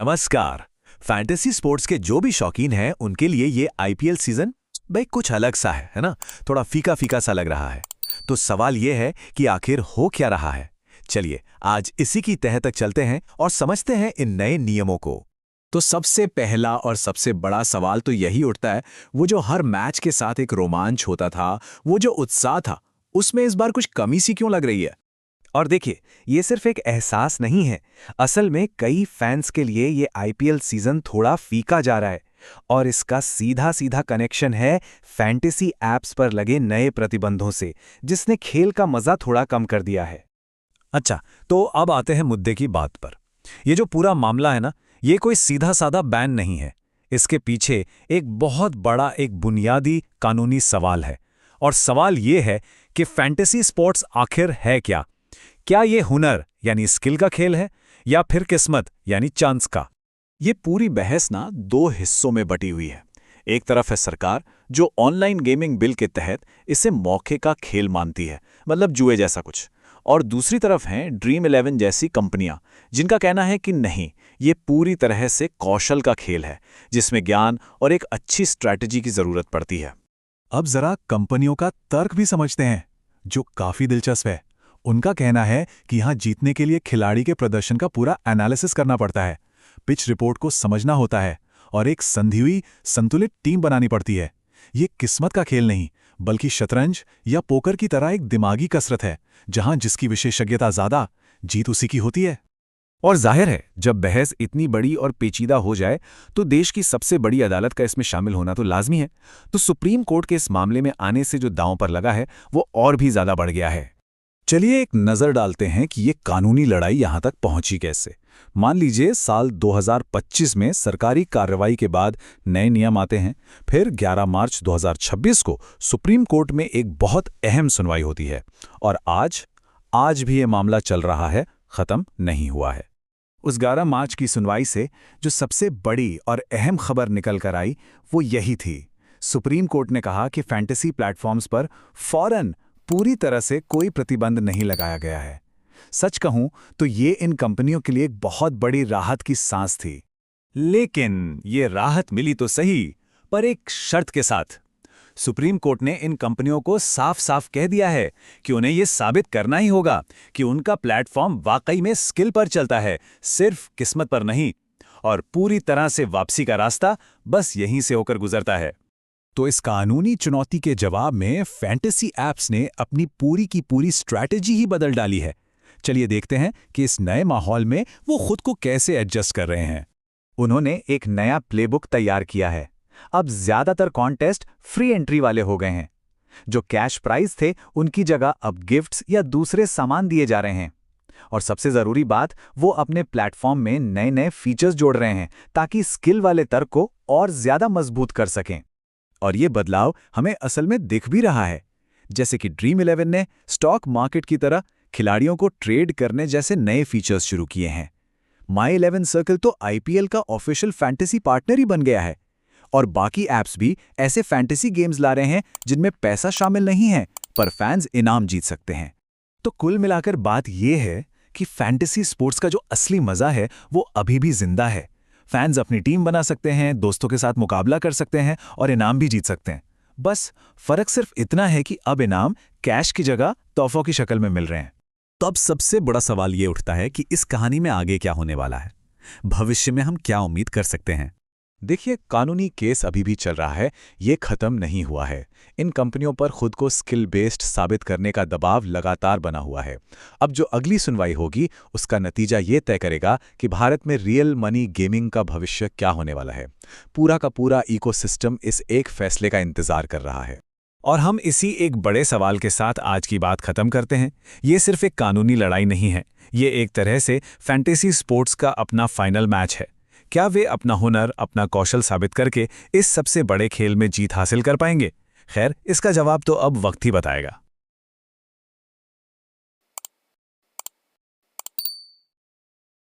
नमस्कार। Fantasy sports के जो भी शौकीन हैं उनके लिए ये आईपीएल सीजन भाई कुछ अलग सा है ना। थोड़ा फीका फीका सा लग रहा है। तो सवाल ये है कि आखिर हो क्या रहा है। चलिए आज इसी की तह तक चलते हैं और समझते हैं इन नए नियमों को। तो सबसे पहला और सबसे बड़ा सवाल तो यही उठता है, वो जो हर मैच के साथ एक रोमांच होता था, वो जो उत्साह था, उसमें इस बार कुछ कमी सी क्यों लग रही है? और देखिए, ये सिर्फ एक एहसास नहीं है। असल में कई फैंस के लिए ये आईपीएल सीजन थोड़ा फीका जा रहा है। और इसका सीधा सीधा कनेक्शन है फैंटेसी ऐप्स पर लगे नए प्रतिबंधों से, जिसने खेल का मजा थोड़ा कम कर दिया है। अच्छा, तो अब आते हैं मुद्दे की बात पर। ये जो पूरा मामला है ना, ये कोई सीधा साधा बैन नहीं है। इसके पीछे एक बहुत बड़ा एक बुनियादी कानूनी सवाल है। और सवाल ये है कि फैंटेसी स्पोर्ट्स आखिर है क्या? क्या ये हुनर यानी स्किल का खेल है या फिर किस्मत यानी चांस का? ये पूरी बहस ना दो हिस्सों में बटी हुई है। एक तरफ है सरकार, जो ऑनलाइन गेमिंग बिल के तहत इसे मौके का खेल मानती है, मतलब जुए जैसा कुछ। और दूसरी तरफ हैं ड्रीम 11 जैसी कंपनियां, जिनका कहना है कि नहीं, ये पूरी तरह से कौशल का खेल है, जिसमें ज्ञान और एक अच्छी स्ट्रैटेजी की जरूरत पड़ती है। अब जरा कंपनियों का तर्क भी समझते हैं, जो काफी दिलचस्प है। उनका कहना है कि यहां जीतने के लिए खिलाड़ी के प्रदर्शन का पूरा एनालिसिस करना पड़ता है, पिच रिपोर्ट को समझना होता है और एक संधी हुई संतुलित टीम बनानी पड़ती है। ये किस्मत का खेल नहीं, बल्कि शतरंज या पोकर की तरह एक दिमागी कसरत है, जहां जिसकी विशेषज्ञता ज्यादा, जीत उसी की होती है। और जाहिर है, जब बहस इतनी बड़ी और पेचीदा हो जाए तो देश की सबसे बड़ी अदालत का इसमें शामिल होना तो लाजमी है। तो सुप्रीम कोर्ट के इस मामले में आने से जो दांव पर लगा है वो और भी ज्यादा बढ़ गया है। चलिए एक नज़र डालते हैं कि ये कानूनी लड़ाई यहां तक पहुंची कैसे। मान लीजिए साल 2025 में सरकारी कार्रवाई के बाद नए नियम आते हैं। फिर 11 मार्च 2026 को सुप्रीम कोर्ट में एक बहुत अहम सुनवाई होती है। और आज भी ये मामला चल रहा है, खत्म नहीं हुआ है। उस 11 मार्च की सुनवाई से जो सबसे बड़ी और अहम खबर निकल कर आई वो यही थी। सुप्रीम कोर्ट ने कहा कि फैंटेसी प्लेटफॉर्म्स पर फौरन पूरी तरह से कोई प्रतिबंध नहीं लगाया गया है। सच कहूं तो ये इन कंपनियों के लिए एक बहुत बड़ी राहत की सांस थी। लेकिन ये राहत मिली तो सही, पर एक शर्त के साथ। सुप्रीम कोर्ट ने इन कंपनियों को साफ साफ कह दिया है कि उन्हें यह साबित करना ही होगा कि उनका प्लेटफॉर्म वाकई में स्किल पर चलता है, सिर्फ किस्मत पर नहीं। और पूरी तरह से वापसी का रास्ता बस यहीं से होकर गुजरता है। तो इस कानूनी चुनौती के जवाब में फैंटेसी ऐप्स ने अपनी पूरी की पूरी स्ट्रैटेजी ही बदल डाली है। चलिए देखते हैं कि इस नए माहौल में वो खुद को कैसे एडजस्ट कर रहे हैं। उन्होंने एक नया प्लेबुक तैयार किया है। अब ज्यादातर कॉन्टेस्ट फ्री एंट्री वाले हो गए हैं। जो कैश प्राइज थे उनकी जगह अब गिफ्ट्स या दूसरे सामान दिए जा रहे हैं। और सबसे जरूरी बात, वो अपने प्लेटफॉर्म में नए नए फीचर्स जोड़ रहे हैं ताकि स्किल वाले तर्क को और ज्यादा मजबूत कर सकें। और ये बदलाव हमें असल में दिख भी रहा है। जैसे कि ड्रीम 11 ने स्टॉक मार्केट की तरह खिलाड़ियों को ट्रेड करने जैसे नए फीचर्स शुरू किए हैं। माई 11 सर्कल तो आईपीएल का ऑफिशियल फैंटेसी पार्टनर ही बन गया है। और बाकी ऐप्स भी ऐसे फैंटेसी गेम्स ला रहे हैं जिनमें पैसा शामिल नहीं है, पर फैंस इनाम जीत सकते हैं। तो कुल मिलाकर बात यह है कि फैंटेसी स्पोर्ट्स का जो असली मजा है वो अभी भी जिंदा है। फैंस अपनी टीम बना सकते हैं, दोस्तों के साथ मुकाबला कर सकते हैं और इनाम भी जीत सकते हैं। बस फर्क सिर्फ इतना है कि अब इनाम कैश की जगह तोहफों की शक्ल में मिल रहे हैं। तो अब सबसे बड़ा सवाल ये उठता है कि इस कहानी में आगे क्या होने वाला है। भविष्य में हम क्या उम्मीद कर सकते हैं? देखिए, कानूनी केस अभी भी चल रहा है, ये खत्म नहीं हुआ है। इन कंपनियों पर खुद को स्किल बेस्ड साबित करने का दबाव लगातार बना हुआ है। अब जो अगली सुनवाई होगी उसका नतीजा ये तय करेगा कि भारत में रियल मनी गेमिंग का भविष्य क्या होने वाला है। पूरा का पूरा इकोसिस्टम इस एक फैसले का इंतजार कर रहा है। और हम इसी एक बड़े सवाल के साथ आज की बात खत्म करते हैं। ये सिर्फ एक कानूनी लड़ाई नहीं है, ये एक तरह से फैंटेसी स्पोर्ट्स का अपना फाइनल मैच है। क्या वे अपना हुनर, अपना कौशल साबित करके इस सबसे बड़े खेल में जीत हासिल कर पाएंगे? खैर, इसका जवाब तो अब वक्त ही बताएगा।